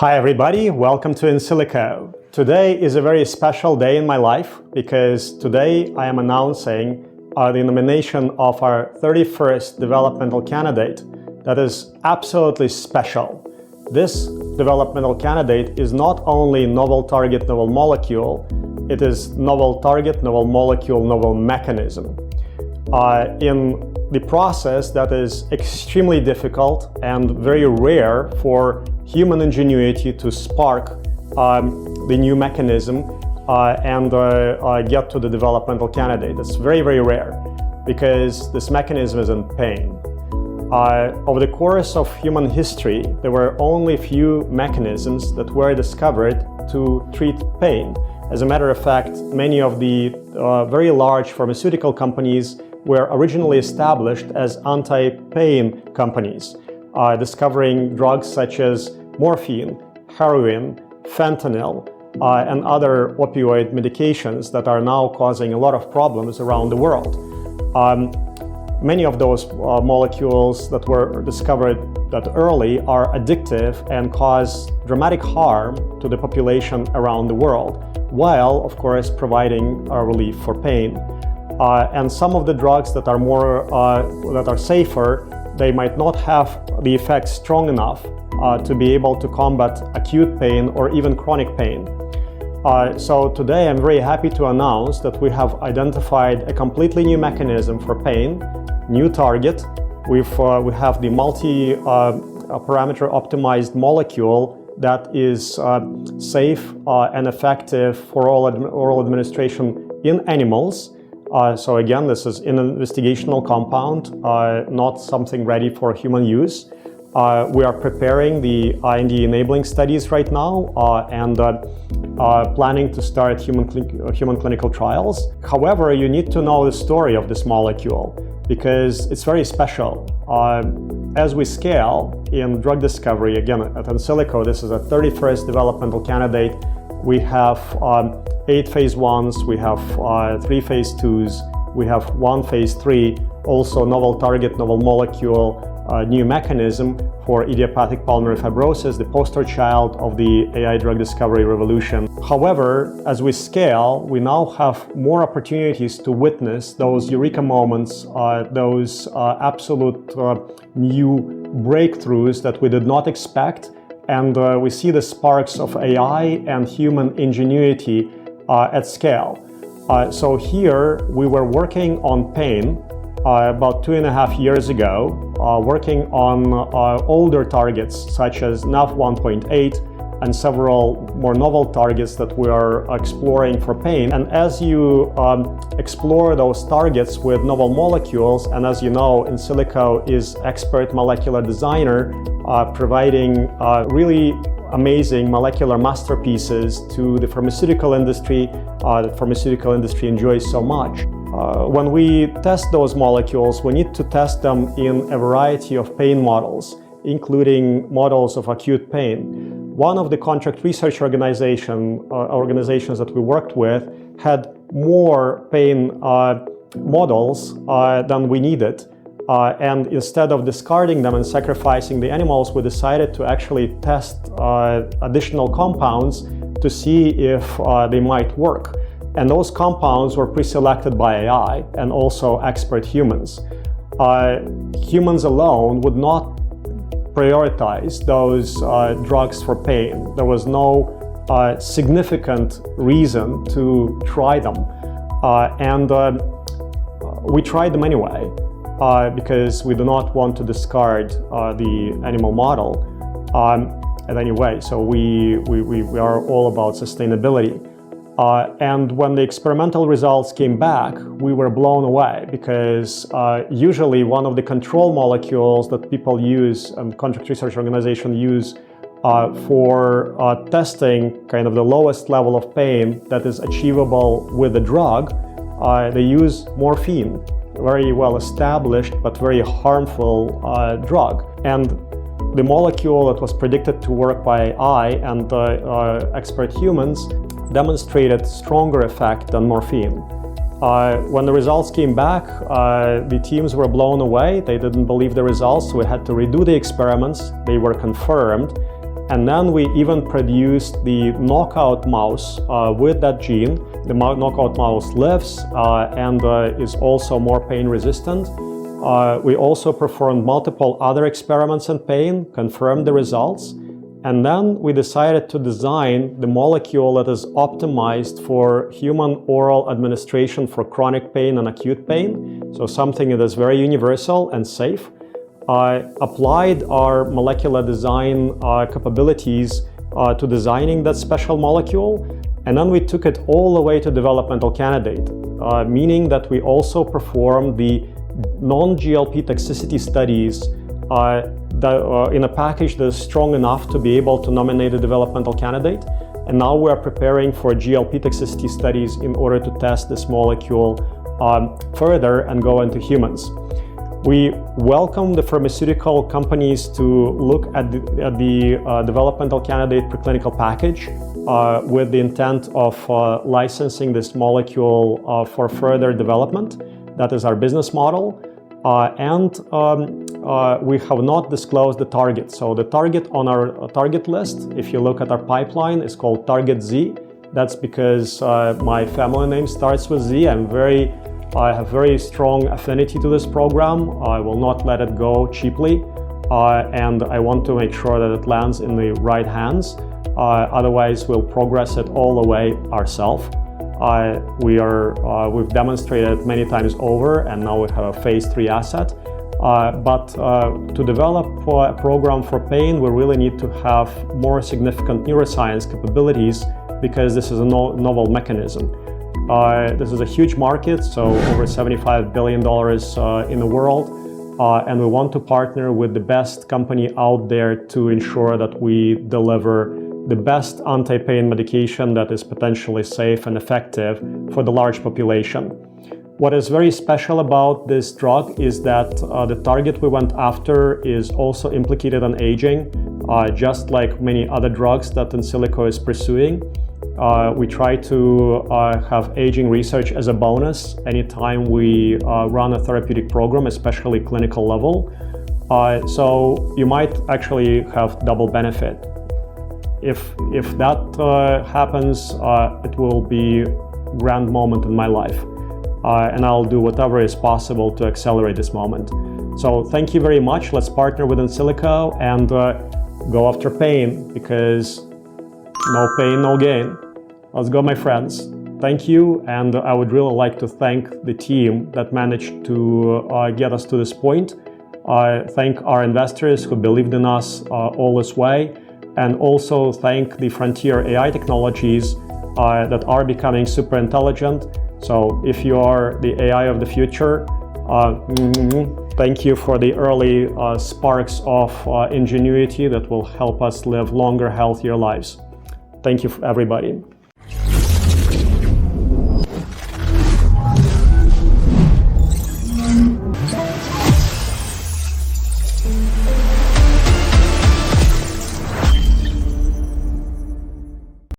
Hi everybody, welcome to In Silico. Today is a very special day in my life because today I am announcing the nomination of our 31st developmental candidate that is absolutely special. This developmental candidate is not only novel target, novel molecule, it is novel target, novel molecule, novel mechanism. In the process that is extremely difficult and very rare for human ingenuity to spark the new mechanism and get to the developmental candidate. It's very, very rare because this mechanism is in pain. Over the course of human history, there were only few mechanisms that were discovered to treat pain. As a matter of fact, many of the very large pharmaceutical companies were originally established as anti-pain companies, discovering drugs such as morphine, heroin, fentanyl, and other opioid medications that are now causing a lot of problems around the world. Many of those molecules that were discovered that early are addictive and cause dramatic harm to the population around the world, while, of course, providing relief for pain. And some of the drugs that are safer, they might not have the effects strong enough to be able to combat acute pain or even chronic pain. So today I'm very happy to announce that we have identified a completely new mechanism for pain, new target. We have the multi-parameter optimized molecule that is safe and effective for oral administration in animals. So again, this is an investigational compound, not something ready for human use. We are preparing the IND-enabling studies right now and planning to start human clinical trials. However, you need to know the story of this molecule because it's very special. As we scale in drug discovery, again, at In Silico, this is a 31st developmental candidate. We have 8 phase 1s, we have 3 phase 2s, we have 1 phase 3, also novel target, novel molecule, new mechanism for idiopathic pulmonary fibrosis, the poster child of the AI drug discovery revolution. However, as we scale, we now have more opportunities to witness those eureka moments, those absolute new breakthroughs that we did not expect. And we see the sparks of AI and human ingenuity at scale. So here we were working on pain about 2.5 years ago, working on older targets such as NaV1.8 and several more novel targets that we are exploring for pain. And as you explore those targets with novel molecules, and as you know, In Silico is expert molecular designer, providing really amazing molecular masterpieces to the pharmaceutical industry. The pharmaceutical industry enjoys so much. When we test those molecules, we need to test them in a variety of pain models, including models of acute pain. One of the contract research organizations that we worked with had more pain models than we needed. And instead of discarding them and sacrificing the animals, we decided to actually test additional compounds to see if they might work. And those compounds were pre-selected by AI and also expert humans. Humans alone would not prioritize those drugs for pain. There was no significant reason to try them. And we tried them anyway. Because we do not want to discard the animal model in any way. So we are all about sustainability. And when the experimental results came back, we were blown away because usually one of the control molecules that people use and contract research organizations use for testing kind of the lowest level of pain that is achievable with the drug, they use morphine. Very well established but very harmful drug. And the molecule that was predicted to work by AI and expert humans demonstrated stronger effect than morphine. When the results came back, the teams were blown away. They didn't believe the results, so we had to redo the experiments. They were confirmed. And then we even produced the knockout mouse with that gene. The knockout mouse lives and is also more pain resistant. We also performed multiple other experiments in pain, confirmed the results, and then we decided to design the molecule that is optimized for human oral administration for chronic pain and acute pain, so something that is very universal and safe. Applied our molecular design capabilities to designing that special molecule, and then we took it all the way to developmental candidate, meaning that we also performed the non-GLP toxicity studies in a package that is strong enough to be able to nominate a developmental candidate. And now we are preparing for GLP toxicity studies in order to test this molecule further and go into humans. We welcome the pharmaceutical companies to look at the developmental candidate preclinical package with the intent of licensing this molecule for further development. That is our business model. We have not disclosed the target. So the target on our target list, if you look at our pipeline, is called Target Z. That's because my family name starts with Z. I have very strong affinity to this program. I will not let it go cheaply. And I want to make sure that it lands in the right hands. Otherwise, we'll progress it all the way ourselves. We've demonstrated many times over, and now we have a phase 3 asset. But to develop a program for pain, we really need to have more significant neuroscience capabilities because this is a novel mechanism. This is a huge market, so over $75 billion in the world, and we want to partner with the best company out there to ensure that we deliver the best anti-pain medication that is potentially safe and effective for the large population. What is very special about this drug is that the target we went after is also implicated in aging, just like many other drugs that Insilico is pursuing. We try to have aging research as a bonus anytime we run a therapeutic program, especially clinical level. So you might actually have double benefit. If that happens, it will be a grand moment in my life. And I'll do whatever is possible to accelerate this moment. So thank you very much. Let's partner with Insilico and go after pain, because no pain, no gain. Let's go, my friends. Thank you, and I would really like to thank the team that managed to get us to this point. Thank our investors who believed in us all this way, and also thank the frontier AI technologies that are becoming super intelligent. So if you are the AI of the future, thank you for the early sparks of ingenuity that will help us live longer, healthier lives. Thank you, everybody.